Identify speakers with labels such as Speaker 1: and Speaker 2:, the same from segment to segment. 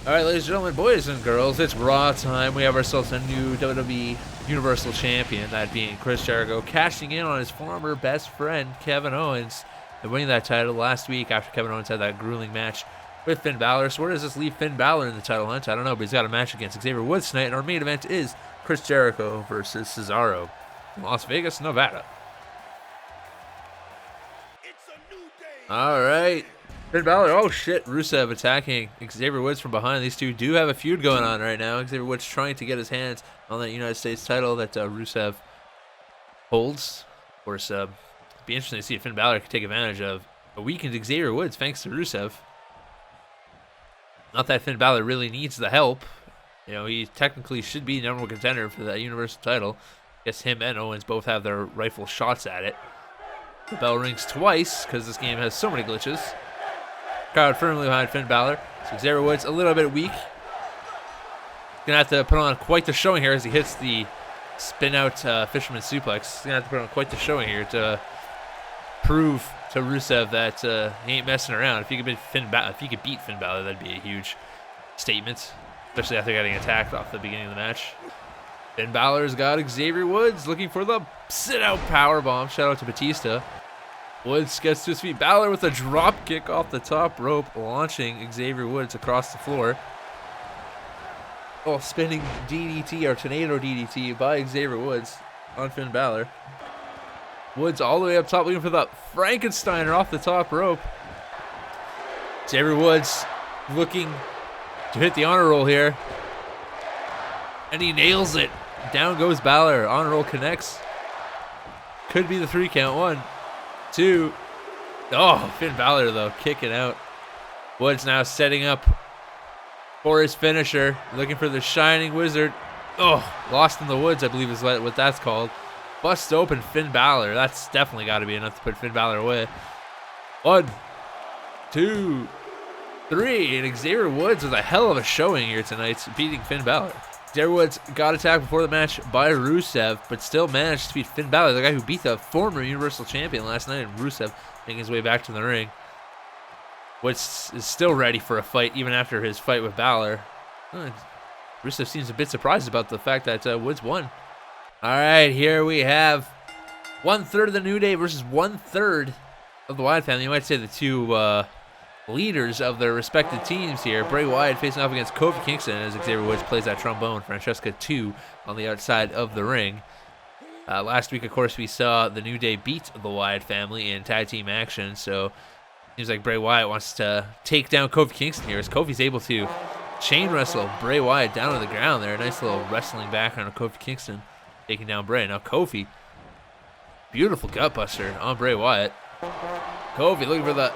Speaker 1: All right, ladies and gentlemen, boys and girls, it's Raw time. We have ourselves a new WWE Universal Champion, that being Chris Jericho, cashing in on his former best friend, Kevin Owens, and winning that title last week after Kevin Owens had that grueling match with Finn Balor. So where does this leave Finn Balor in the title hunt? I don't know, but he's got a match against Xavier Woods tonight, and our main event is Chris Jericho versus Cesaro in Las Vegas, Nevada. All right. Finn Balor, oh shit, Rusev attacking Xavier Woods from behind. These two do have a feud going on right now. Xavier Woods trying to get his hands on that United States title that Rusev holds. Of course, it'd be interesting to see if Finn Balor could take advantage of a weakened Xavier Woods thanks to Rusev. Not that Finn Balor really needs the help. You know, he technically should be number one contender for that Universal title. I guess him and Owens both have their rightful shots at it. The bell rings twice because this game has so many glitches. Crowd firmly behind Finn Balor. So Xavier Woods a little bit weak. Gonna have to put on quite the showing here as he hits the spin out fisherman suplex. He's gonna have to put on quite the showing here to prove to Rusev that he ain't messing around. If he could beat Finn Balor, that'd be a huge statement, especially after getting attacked off the beginning of the match. Finn Balor's got Xavier Woods looking for the sit out power bomb. Shout out to Batista. Woods gets to his feet. Balor with a drop kick off the top rope, launching Xavier Woods across the floor. Oh, spinning DDT or tornado DDT by Xavier Woods on Finn Balor. Woods all the way up top looking for the Frankensteiner off the top rope. Xavier Woods looking to hit the honor roll here. And he nails it. Down goes Balor. Honor roll connects. Could be the 3 count. 1, 2. Oh, Finn Balor, though, kicking out. Woods now setting up for his finisher. Looking for the Shining Wizard. Oh, Lost in the Woods, I believe is what that's called. Bust open Finn Balor. That's definitely got to be enough to put Finn Balor away. 1, 2, 3. And Xavier Woods with a hell of a showing here tonight, beating Finn Balor. Xavier Woods got attacked before the match by Rusev, but still managed to beat Finn Balor, the guy who beat the former Universal Champion last night, and Rusev making his way back to the ring. Woods is still ready for a fight, even after his fight with Balor. Rusev seems a bit surprised about the fact that Woods won. All right, here we have 1/3 of the New Day versus 1/3 of the Wyatt family. You might say the two leaders of their respective teams here. Bray Wyatt facing off against Kofi Kingston as Xavier Woods plays that trombone. Francesca 2 on the outside of the ring. Last week, of course, we saw the New Day beat the Wyatt family in tag team action, so seems like Bray Wyatt wants to take down Kofi Kingston here as Kofi's able to chain wrestle Bray Wyatt down to the ground there. A nice little wrestling background of Kofi Kingston taking down Bray. Now Kofi, beautiful gutbuster on Bray Wyatt. Kofi looking for the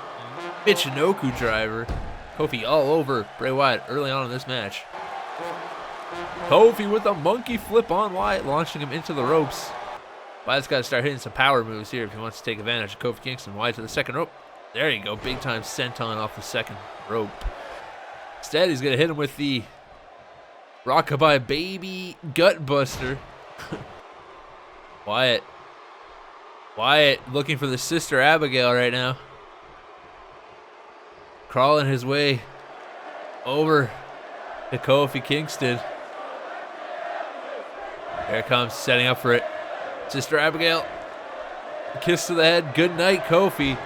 Speaker 1: Michinoku driver. Kofi all over Bray Wyatt early on in this match. Kofi with a monkey flip on Wyatt, launching him into the ropes. Wyatt's got to start hitting some power moves here if he wants to take advantage of Kofi Kingston. Wyatt to the second rope. There you go, big time senton off the second rope. Instead, he's going to hit him with the Rockabye Baby Gutbuster. Wyatt looking for the Sister Abigail right now. Crawling his way over to Kofi Kingston. There it comes, setting up for it. Sister Abigail. Kiss to the head. Good night, Kofi.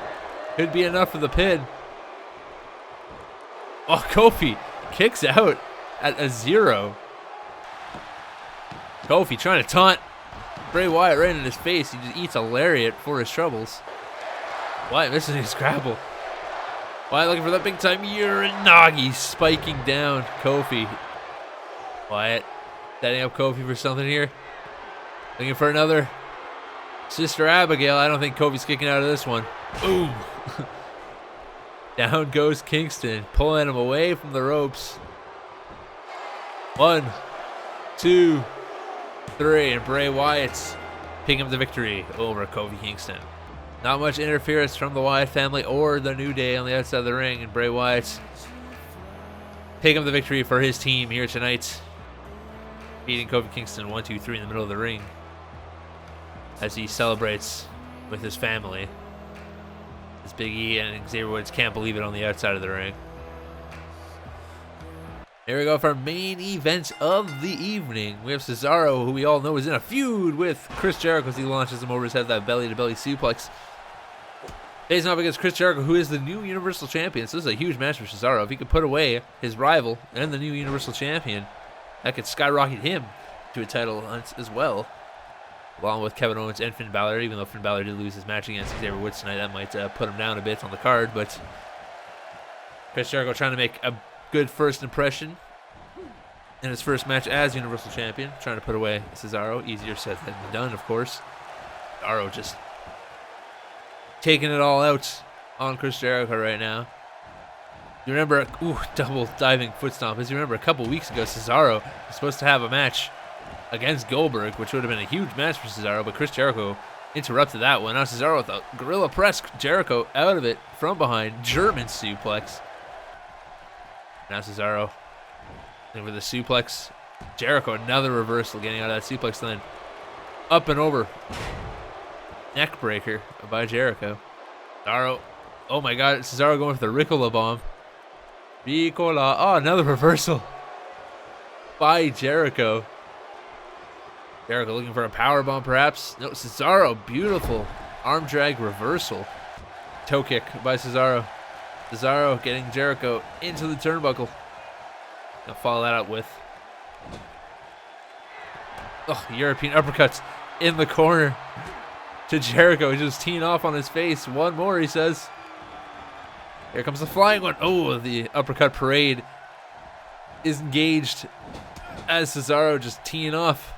Speaker 1: Could be enough for the pin. Oh, Kofi kicks out at a 0. Kofi trying to taunt Bray Wyatt right in his face. He just eats a lariat for his troubles. Wyatt missing his grapple. Wyatt looking for that big time Uranagi, spiking down Kofi. Wyatt setting up Kofi for something here. Looking for another Sister Abigail. I don't think Kofi's kicking out of this one. Boom. Down goes Kingston, pulling him away from the ropes. 1, 2, 3, and Bray Wyatt's picking up the victory over Kofi Kingston. Not much interference from the Wyatt family or the New Day on the outside of the ring, and Bray Wyatt's picking up the victory for his team here tonight, beating Kofi Kingston 1, 2, 3 in the middle of the ring as he celebrates with his family. As Big E and Xavier Woods can't believe it on the outside of the ring. Here we go for our main event of the evening. We have Cesaro, who we all know is in a feud with Chris Jericho as he launches him over his head, that belly-to-belly suplex. Facing off against Chris Jericho, who is the new Universal Champion. So this is a huge match for Cesaro. If he could put away his rival and the new Universal Champion, that could skyrocket him to a title hunt as well. Along with Kevin Owens and Finn Balor, even though Finn Balor did lose his match against Xavier Woods tonight, that might put him down a bit on the card. But Chris Jericho trying to make a good first impression in his first match as Universal Champion, trying to put away Cesaro. Easier said than done, of course. Cesaro just taking it all out on Chris Jericho right now. You remember, double diving foot stomp. As you remember, a couple weeks ago, Cesaro was supposed to have a match against Goldberg, which would have been a huge match for Cesaro, but Chris Jericho interrupted that one. Now Cesaro with a gorilla press, Jericho out of it from behind, German suplex. Now Cesaro with a suplex. Jericho, another reversal, getting out of that suplex, then up and over. Neck breaker by Jericho. Cesaro, oh my god, Cesaro going for the Ricola bomb. Ricola, oh, another reversal by Jericho. Jericho looking for a power bomb, perhaps. No, Cesaro, beautiful arm drag reversal. Toe kick by Cesaro. Cesaro getting Jericho into the turnbuckle. Gonna follow that up with European uppercuts in the corner to Jericho. He's just teeing off on his face. One more, he says. Here comes the flying one. Oh, the uppercut parade is engaged as Cesaro just teeing off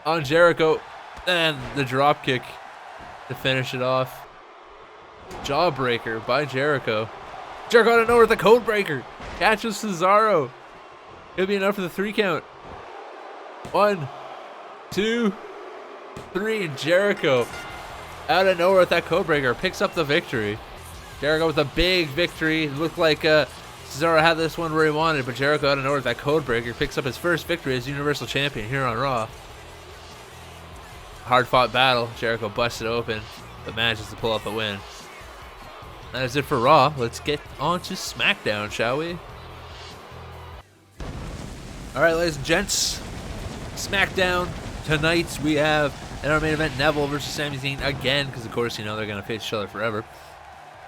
Speaker 1: on Jericho. And the drop kick to finish it off. Jawbreaker by Jericho. Jericho out of nowhere with the code breaker. Catches Cesaro. It'll be enough for the 3 count. 1, 2, 3, and Jericho out of nowhere with that code breaker picks up the victory. Jericho with a big victory. It looked like Cesaro had this one where he wanted, but Jericho out of nowhere with that code breaker picks up his first victory as Universal Champion here on Raw. Hard fought battle. Jericho busted open, but manages to pull out the win. That is it for Raw. Let's get on to Smackdown, shall we? Alright, ladies and gents, Smackdown. Tonight we have in our main event Neville versus Sami Zayn again, because of course, you know, they're going to face each other forever.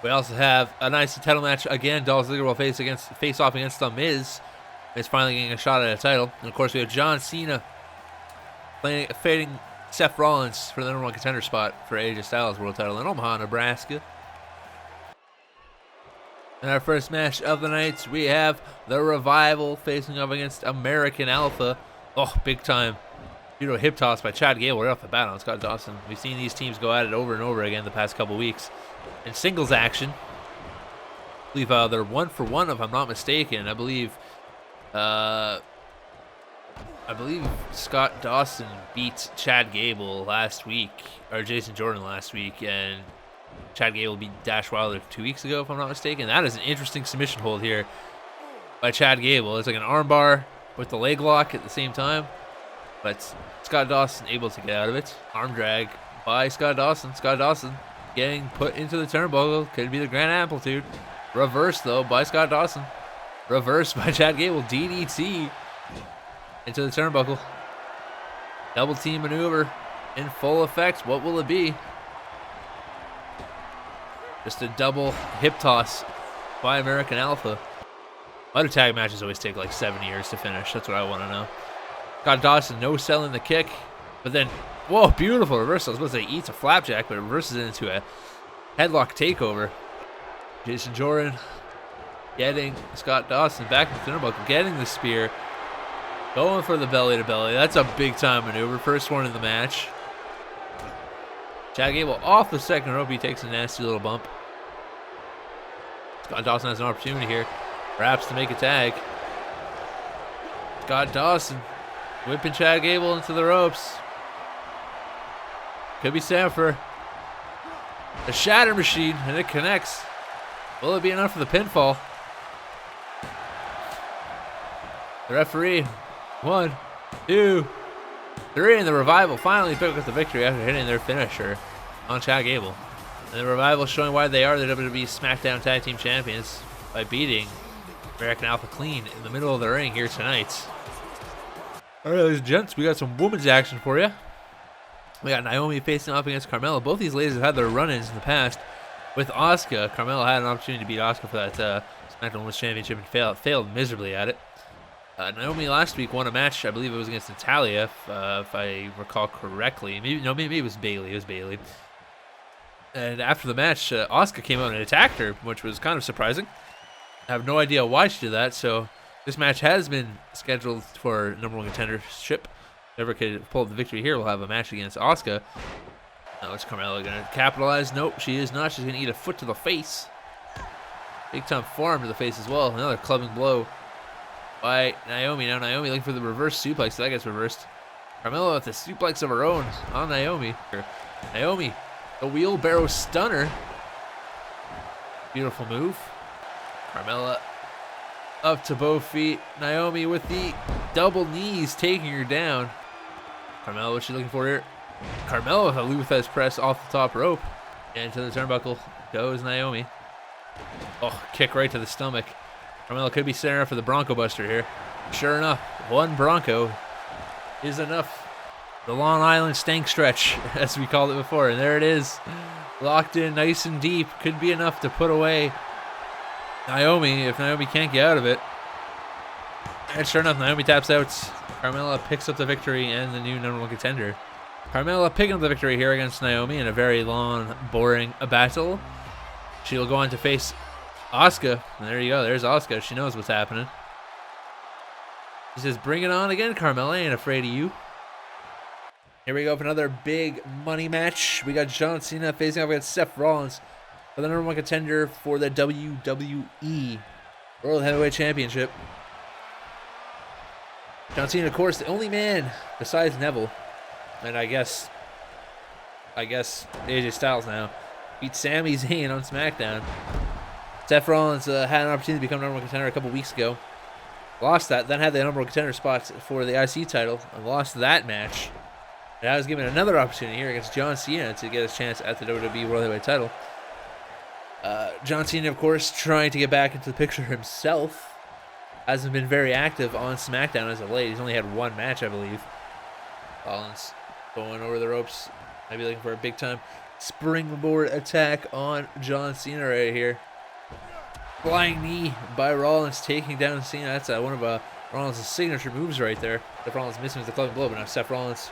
Speaker 1: We also have a nice title match again. Dolph Ziggler will face off against The Miz. Miz finally getting a shot at a title. And of course, we have John Cena fading Seth Rollins for the #1 contender spot for AJ Styles World Title in Omaha, Nebraska. In our first match of the night, we have the Revival facing up against American Alpha. Oh, big time hip toss by Chad Gable right off the bat on Scott Dawson. We've seen these teams go at it over and over again the past couple weeks. In singles action, I believe they're 1-for-1 if I'm not mistaken. I believe Scott Dawson beat Chad Gable last week, or Jason Jordan last week, and Chad Gable beat Dash Wilder 2 weeks ago, if I'm not mistaken. That is an interesting submission hold here by Chad Gable. It's like an armbar with the leg lock at the same time, but Scott Dawson able to get out of it. Arm drag by Scott Dawson. Scott Dawson getting put into the turnbuckle. Could be the Grand Amplitude. Reverse, though, by Scott Dawson. Reverse by Chad Gable. DDT into the turnbuckle. Double team maneuver in full effect. What will it be? Just a double hip toss by American Alpha. Why do tag matches always take like 7 years to finish? That's what I want to know. Scott Dawson no selling the kick, but then, whoa, beautiful reversal. I was supposed to say eats a flapjack, but it reverses it into a headlock takeover. Jason Jordan getting Scott Dawson back in the turnbuckle, getting the spear, going for the belly to belly. That's a big time maneuver. First one in the match. Chad Gable off the second rope. He takes a nasty little bump. Scott Dawson has an opportunity here, perhaps to make a tag. Scott Dawson whipping Chad Gable into the ropes. Could be Sam for a shatter machine, and it connects. Will it be enough for the pinfall? The referee, 1, 2, 3, and the Revival finally pick up the victory after hitting their finisher on Chad Gable. And the Revival showing why they are the WWE SmackDown Tag Team Champions by beating American Alpha Clean in the middle of the ring here tonight. All right, ladies and gents, we got some women's action for you. We got Naomi facing off against Carmella. Both these ladies have had their run-ins in the past. With Asuka, Carmella had an opportunity to beat Asuka for that Smackdown Women's Championship and failed miserably at it. Naomi last week won a match, I believe it was against Natalya, if I recall correctly. Maybe it was Bayley. It was Bayley. And after the match, Asuka came out and attacked her, which was kind of surprising. I have no idea why she did that, so this match has been scheduled for #1 contendership. Whoever could pull up the victory here will have a match against Asuka. Now, is Carmella going to capitalize? Nope, she is not. She's going to eat a foot to the face. Big time forearm to the face as well. Another clubbing blow by Naomi. Now Naomi looking for the reverse suplex. So that gets reversed. Carmella with the suplex of her own on Naomi. Naomi, the wheelbarrow stunner. Beautiful move. Carmella up to both feet. Naomi with the double knees taking her down. Carmella, what's she looking for here? Carmella with a Luthez press off the top rope. And to the turnbuckle goes Naomi. Oh, kick right to the stomach. Carmella could be setting up for the Bronco Buster here. Sure enough, one Bronco is enough. The Long Island stank stretch, as we called it before. And there it is. Locked in nice and deep. Could be enough to put away Naomi if Naomi can't get out of it. And sure enough, Naomi taps out. Carmella picks up the victory and the new #1 contender. Carmella picking up the victory here against Naomi in a very long, boring battle. She'll go on to face Asuka. And there you go. There's Asuka. She knows what's happening. She says, bring it on again, Carmella. I ain't afraid of you. Here we go for another big money match. We got John Cena facing off against Seth Rollins for the #1 contender for the WWE World Heavyweight Championship. John Cena, of course, the only man besides Neville, and I guess AJ Styles now, beat Sami Zayn on SmackDown. Seth Rollins had an opportunity to become #1 contender a couple weeks ago. Lost that, then had the #1 contender spot for the IC title, and lost that match. And I was given another opportunity here against John Cena to get his chance at the WWE World Heavyweight title. John Cena, of course, trying to get back into the picture himself. Hasn't been very active on SmackDown as of late. He's only had one match, I believe. Rollins going over the ropes. Maybe looking for a big-time springboard attack on John Cena right here. Flying knee by Rollins, taking down Cena. That's one of Rollins' signature moves right there. Seth Rollins missing with the clubbing blow, but now Seth Rollins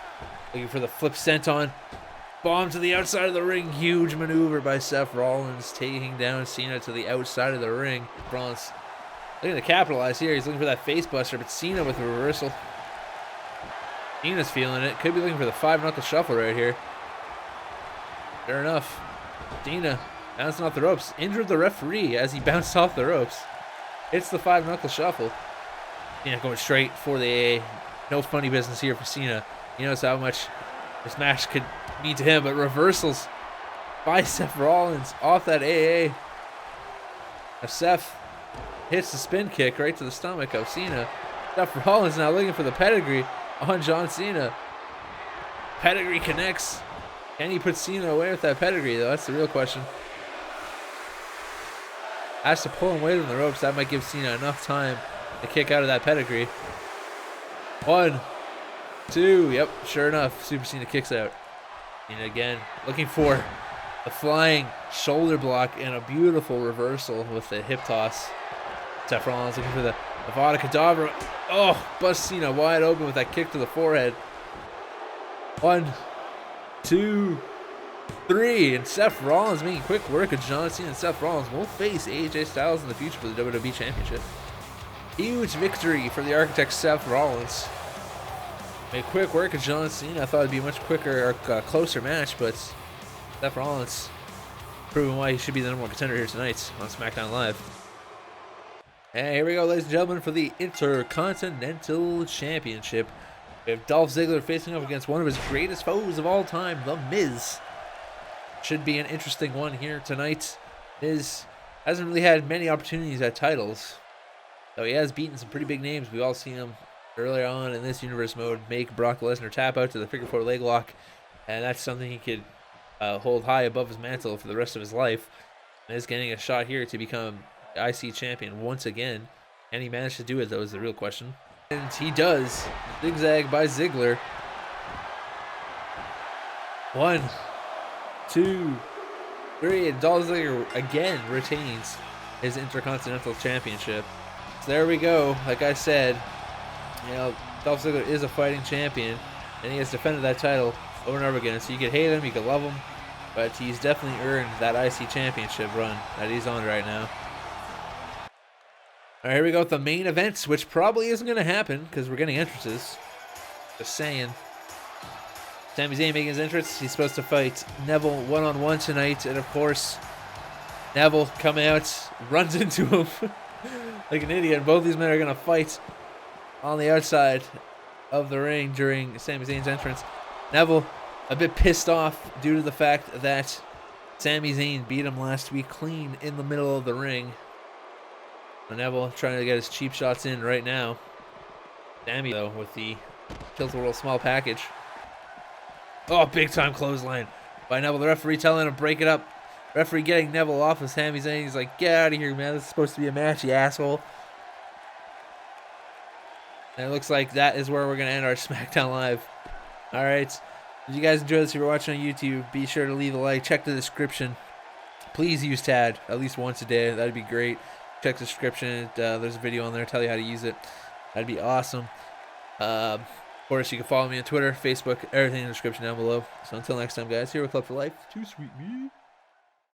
Speaker 1: looking for the flip senton. Bomb to the outside of the ring. Huge maneuver by Seth Rollins, taking down Cena to the outside of the ring. Rollins looking to capitalize here. He's looking for that face buster, but Cena with a reversal. Cena's feeling it. Could be looking for the 5-knuckle shuffle right here. Sure enough, Cena bouncing off the ropes. Injured the referee as he bounced off the ropes. It's the 5-knuckle shuffle. Cena going straight for the AA. No funny business here for Cena. He knows how much this match could mean to him, but reversals by Seth Rollins off that AA. Now Seth hits the spin kick right to the stomach of Cena. Seth Rollins now looking for the pedigree on John Cena. Pedigree connects. Can he put Cena away with that pedigree, though? That's the real question. Has to pull him away from the ropes. That might give Cena enough time to kick out of that pedigree. 1, 2. Yep, sure enough. Super Cena kicks out. And again, looking for the flying shoulder block and a beautiful reversal with the hip toss. Seth Rollins looking for the Avada Kedavra. Oh, bust Cena wide open with that kick to the forehead. 1, 2, 3. And Seth Rollins making quick work of John Cena, and Seth Rollins will face AJ Styles in the future for the WWE Championship. Huge victory for the Architect Seth Rollins. Made quick work of John Cena. I thought it'd be a much quicker or closer match, but Seth Rollins proving why he should be the #1 contender here tonight on SmackDown Live. And here we go, ladies and gentlemen, for the Intercontinental Championship. We have Dolph Ziggler facing off against one of his greatest foes of all time, The Miz. Should be an interesting one here tonight. Miz hasn't really had many opportunities at titles, though he has beaten some pretty big names. We've all seen him earlier on in this universe mode make Brock Lesnar tap out to the figure 4 leg lock, and that's something he could hold high above his mantle for the rest of his life. Miz getting a shot here to become IC champion once again. Can he manage to do it, though, is the real question. And he does. Zigzag by Ziggler. 1, 2, 3. And Dolph Ziggler again retains his Intercontinental Championship. So there we go. Like I said, you know, Dolph Ziggler is a fighting champion, and he has defended that title over and over again. So you could hate him, you could love him, but he's definitely earned that IC Championship run that he's on right now. All right, here we go with the main event, which probably isn't going to happen because we're getting entrances. Just saying. Sami Zayn making his entrance. He's supposed to fight Neville one-on-one tonight, and of course, Neville coming out, runs into him like an idiot. And both these men are going to fight on the outside of the ring during Sami Zayn's entrance. Neville a bit pissed off due to the fact that Sami Zayn beat him last week clean in the middle of the ring. And Neville trying to get his cheap shots in right now. Sami, though, with the Tilt-A-Whirl small package. Oh, big time clothesline by Neville. The referee telling him to break it up. Referee getting Neville off of Sami Zayn. He's like, get out of here, man. This is supposed to be a match, you asshole. And it looks like that is where we're going to end our SmackDown Live. All right. If you guys enjoyed this, if you're watching on YouTube, be sure to leave a like. Check the description. Please use TAD at least once a day. That'd be great. Check the description. There's a video on there. Tell you how to use it. That'd be awesome. Of course, you can follow me on Twitter, Facebook, everything in the description down below. So until next time, guys, here with Club for Life. Too sweet me.